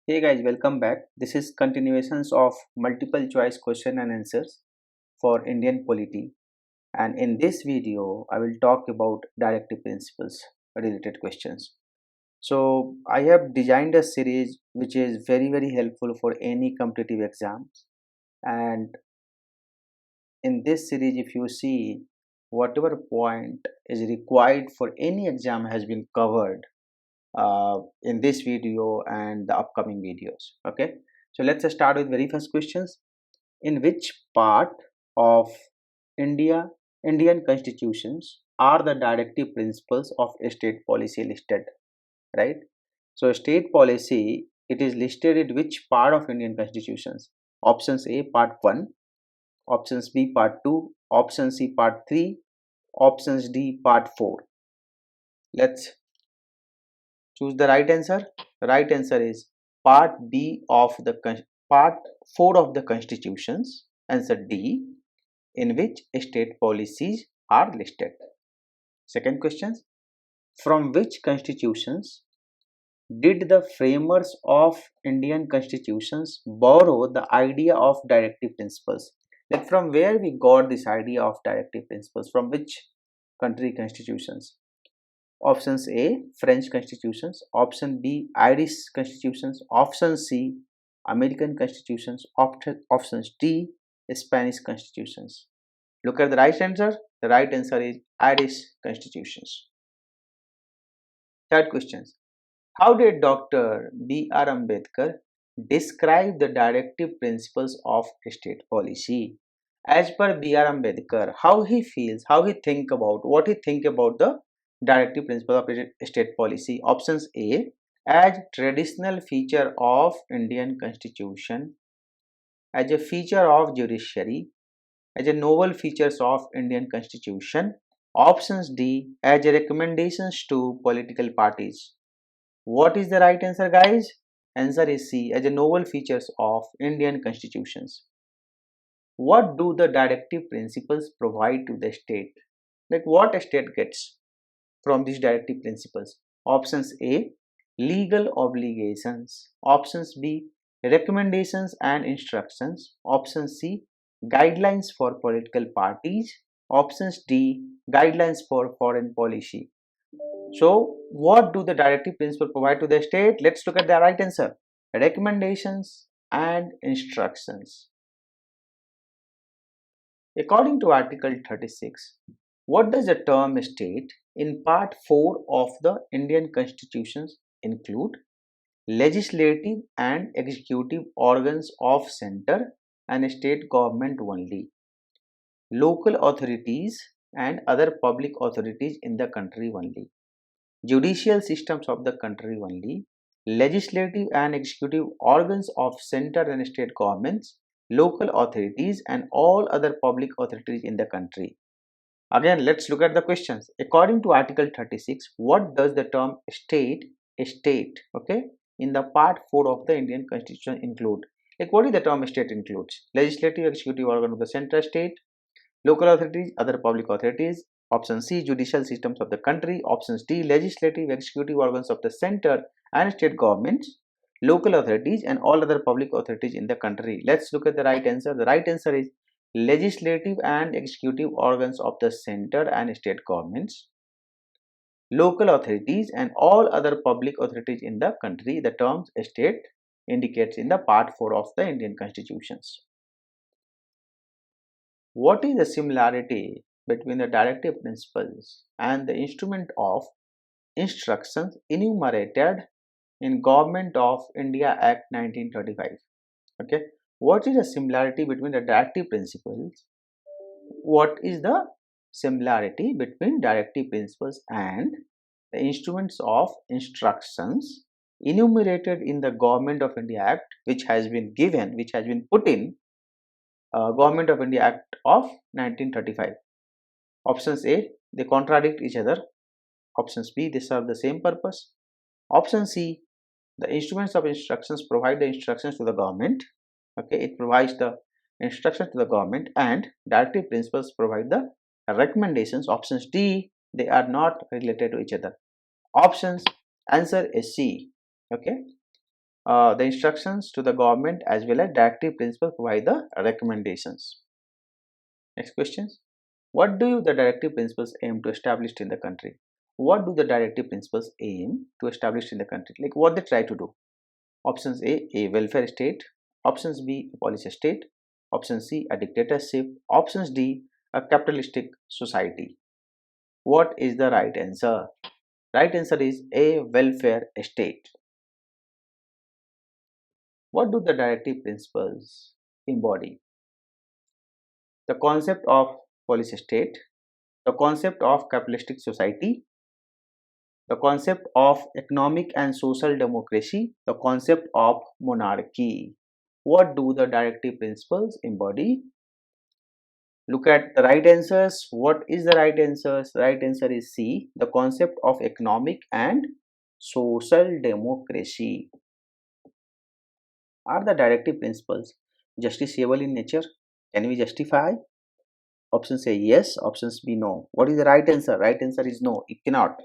Hey guys, welcome back. This is continuations of multiple choice question and answers for Indian polity. And in this video, I will talk about directive principles related questions. So I have designed a series which is very helpful for any competitive exams. And in this series, if you see whatever point is required for any exam has been covered in this video and the upcoming videos. Okay, so let's start with very first questions. In which part of India Indian constitutions are the directive principles of state policy listed? Right. So state policy, it is listed in which part of Indian constitutions? Options A part 1, options B part 2, option C part 3, options D part 4. Let's choose the right answer. The right answer is part B of the part 4 of the constitutions. Answer D, in which state policies are listed. Second question, from which constitutions did the framers of Indian constitutions borrow the idea of directive principles? Like from where we got this idea of directive principles? From which country constitutions? Options A, French constitutions. Option B, Irish constitutions. Option C, American constitutions. Options D, Spanish constitutions. Look at the right answer. The right answer is Irish constitutions. Third question. How did Dr. B.R. Ambedkar describe the directive principles of state policy? As per B.R. Ambedkar, how he feels, how he think about, what he think about the directive principles of state policy. Options A, as traditional feature of Indian constitution, as a feature of judiciary, as a novel features of Indian constitution. Options D, as a recommendations to political parties. What is the right answer, guys? Answer is C, as a novel features of Indian constitutions. What do the directive principles provide to the state? Like what a state gets from these directive principles? Options A, legal obligations. Options B, recommendations and instructions. Option C, guidelines for political parties. Options D, guidelines for foreign policy. So, what do the directive principles provide to the state? Let's look at the right answer. Recommendations and instructions. According to Article 36, what does the term state in Part 4 of the Indian Constitution include? Legislative and executive organs of center and state government only, local authorities and other public authorities in the country only, judicial systems of the country only, legislative and executive organs of center and state governments, local authorities and all other public authorities in the country. Again, let's look at the questions. According to Article 36, what does the term state, okay, in the part 4 of the Indian Constitution include? Like what is the term state includes? Legislative, executive organ of the central state, local authorities, other public authorities. Option C, judicial systems of the country. Options D, legislative, executive organs of the center and state governments, local authorities and all other public authorities in the country. Let's look at the right answer. The right answer is legislative and executive organs of the center and state governments, local authorities and all other public authorities in the country. The term state indicates in the part 4 of the Indian constitutions. What is the similarity between the directive principles and the instrument of instructions enumerated in Government of India Act 1935? Okay, what is the similarity between the directive principles? What is the similarity between directive principles and the instruments of instructions enumerated in the Government of India Act, which has been put in Government of India Act of 1935? Options A, they contradict each other. Options B, they serve the same purpose. Option C, the instruments of instructions provide the instructions to the government. Okay, it provides the instructions to the government, and directive principles provide the recommendations. Options D, they are not related to each other. Options, answer is C. Okay, The instructions to the government as well as directive principles provide the recommendations. Next questions. What do the directive principles aim to establish in the country? What do the directive principles aim to establish in the country? Like what they try to do? Options A welfare state. Options B, a policy state. Option C, a dictatorship. Options D, a capitalistic society. What is the right answer? Right answer is A, welfare state. What do the directive principles embody? The concept of policy state, the concept of capitalistic society, the concept of economic and social democracy, the concept of monarchy. What do the directive principles embody? Look at the right answers. What is the right answers? Right answer is C, the concept of economic and social democracy. Are the directive principles justiciable in nature? Can we justify? Options say yes, options B no. What is the right answer? Right answer is no, it cannot.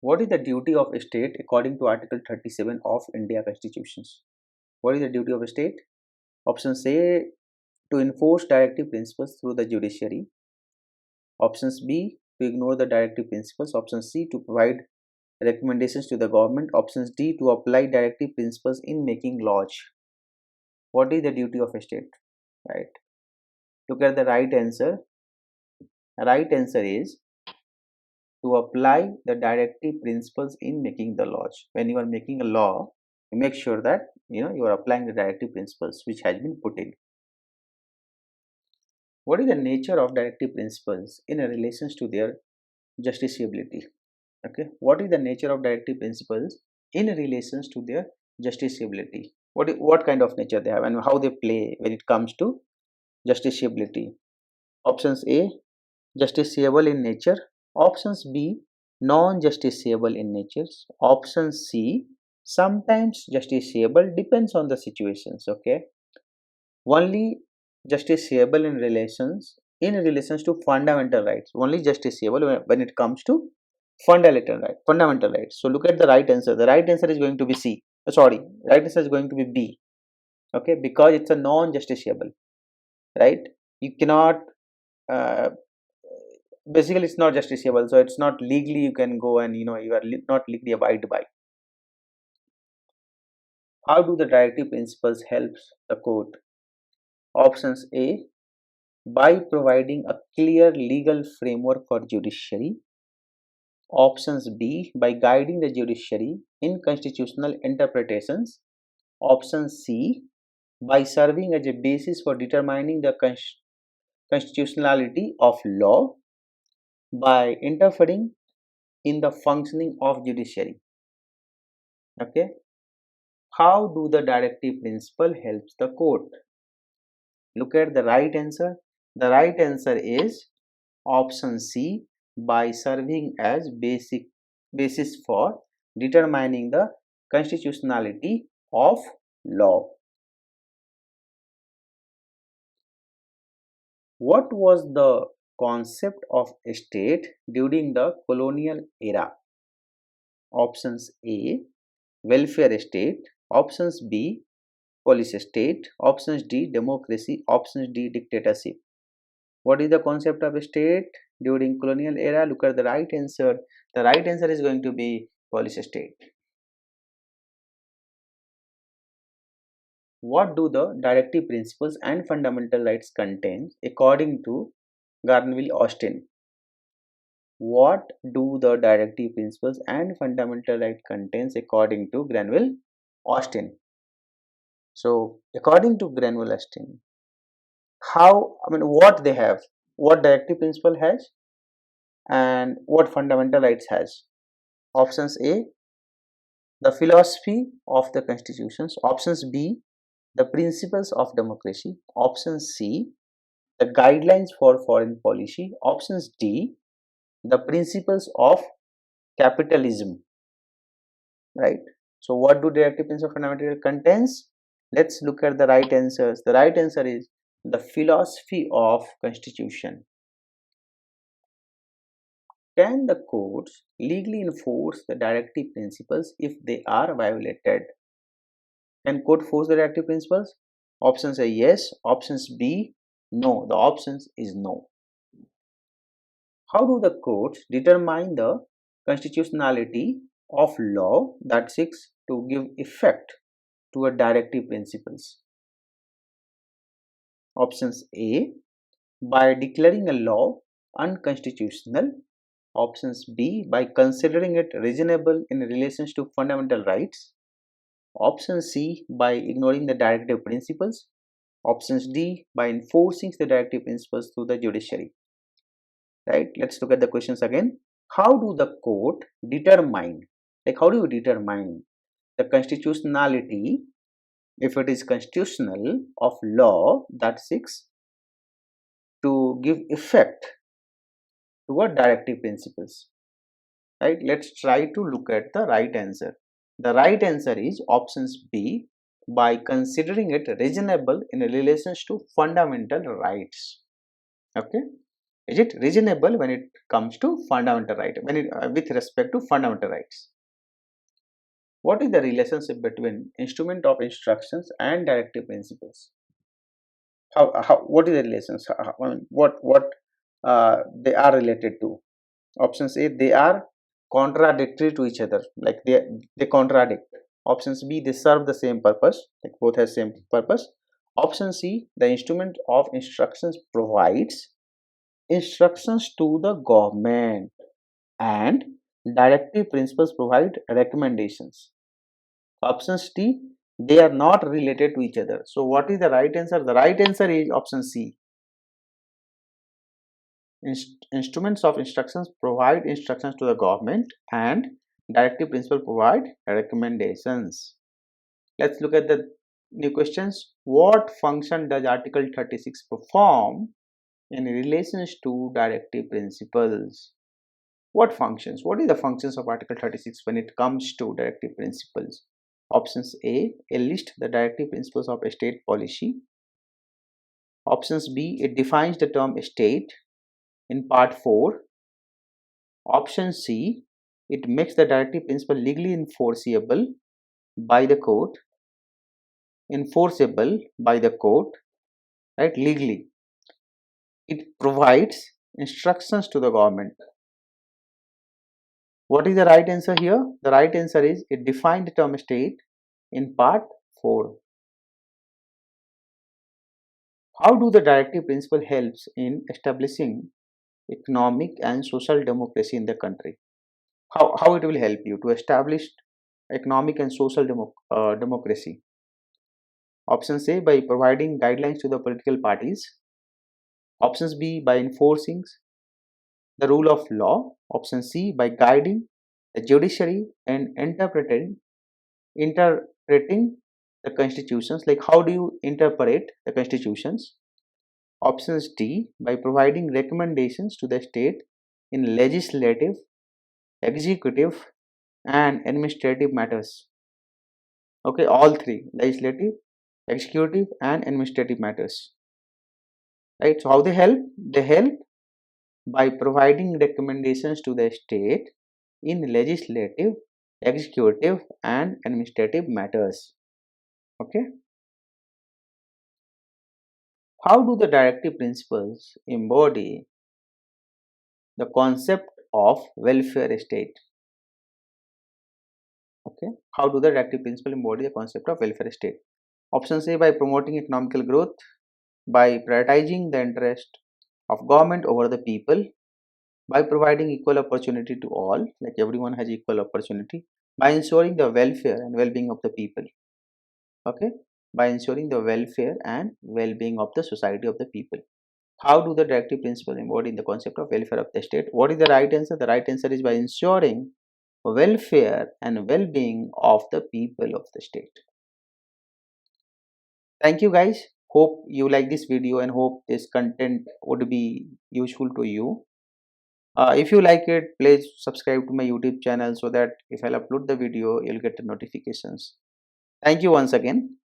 What is the duty of a state according to Article 37 of India Constitutions? What is the duty of a state? Options A, to enforce directive principles through the judiciary. Options B, to ignore the directive principles. Option C, to provide recommendations to the government. Options D, to apply directive principles in making laws. What is the duty of a state? Right. Look at the right answer. Right answer is to apply the directive principles in making the laws. When you are making a law, you make sure that you are applying the directive principles which has been put in. What is the nature of directive principles in relation to their justiciability? Okay, what is the nature of directive principles in relation to their justiciability? What kind of nature they have and how they play when it comes to justiciability? Options A, justiciable in nature. Options B, non-justiciable in nature. Option C, sometimes justiciable, depends on the situations. Okay, only justiciable in relations to fundamental rights. Only justiciable when it comes to fundamental rights. So look at the right answer. The right answer is going to be C. Sorry, right answer is going to be B. Okay, because it's a non-justiciable, right? You cannot. Uh, Basically it's not justiciable, so it's not legally you can go and you are not legally abide by. How do the directive principles helps the court? Options A, by providing a clear legal framework for judiciary. Options B, by guiding the judiciary in constitutional interpretations. Option C, by serving as a basis for determining the constitutionality of law by interfering in the functioning of judiciary. Okay, how do the directive principle helps the court? Look at the right answer. The right answer is option C, by serving as basis for determining the constitutionality of law. What was the concept of state during the colonial era? Options A, welfare state. Options B, police state. Options D, democracy. Options D, dictatorship. What is the concept of a state during colonial era? Look at the right answer. The right answer is going to be police state. What do the directive principles and fundamental rights contain according to Garnville Austin? What do the directive principles and fundamental rights contains according to Granville Austin? So, according to Granville Austin, what they have, what directive principle has, and what fundamental rights has. Options A, the philosophy of the constitutions. Options B, the principles of democracy. Option C, the guidelines for foreign policy. Options D, the principles of capitalism. Right. So, what do directive principles of fundamental contains? Let's look at the right answers. The right answer is the philosophy of constitution. Can the courts legally enforce the directive principles if they are violated? Can court force the directive principles? Options are yes, options B, no. The options is no. How do the courts determine the constitutionality of law that seeks to give effect to a directive principles? Options A, by declaring a law unconstitutional. Options B, by considering it reasonable in relation to fundamental rights. Option C, by ignoring the directive principles. Options D, by enforcing the directive principles through the judiciary. Right? Let's look at the questions again. How do the court determine, like how do you determine the constitutionality, if it is constitutional, of law that seeks to give effect to a directive principles? Right? Let's try to look at the right answer. The right answer is options B, by considering it reasonable in relation to fundamental rights. Okay, is it reasonable when it comes to fundamental right, when it with respect to fundamental rights? What is the relationship between instrument of instructions and directive principles? How what is the relationship? I mean, what they are related to? Options A, they are contradictory to each other, like they contradict. Options B, they serve the same purpose, like both have same purpose. Option C, the instrument of instructions provides instructions to the government, and directive principles provide recommendations. Options D, they are not related to each other. So what is the right answer? The right answer is option C. Instruments of instructions provide instructions to the government, and directive principle provide recommendations. Let's look at the new questions. What function does Article 36 perform in relation to directive principles? What functions? What is the functions of Article 36 when it comes to directive principles? Options A, it lists the directive principles of a state policy. Options B, it defines the term state in part 4. Option C, it makes the directive principle legally enforceable by the court. Enforceable by the court, right? Legally. It provides instructions to the government. What is the right answer here? The right answer is it defined the term state in part 4. How do the directive principle helps in establishing economic and social democracy in the country? How it will help you to establish economic and social democracy? Options A, by providing guidelines to the political parties. Options B, by enforcing the rule of law. Option C, by guiding the judiciary and interpreting the constitutions. Like how do you interpret the constitutions? Options D, by providing recommendations to the state in legislative, executive, and administrative matters. Okay, all three: legislative, executive, and administrative matters. Right? So how they help? They help by providing recommendations to the state in legislative, executive, and administrative matters. Okay. How do the directive principles embody the concept of welfare state? Okay. How do the directive principle embody the concept of welfare state? Options A, by promoting economical growth, by prioritizing the interest of government over the people, by providing equal opportunity to all, like everyone has equal opportunity, by ensuring the welfare and well-being of the people. Okay, by ensuring the welfare and well-being of the society of the people. How do the directive principles embody the concept of welfare of the state? What is the right answer? The right answer is by ensuring welfare and well-being of the people of the state. Thank you guys. Hope you like this video and hope this content would be useful to you. If you like it, please subscribe to my YouTube channel so that if I upload the video, you'll get the notifications. Thank you once again.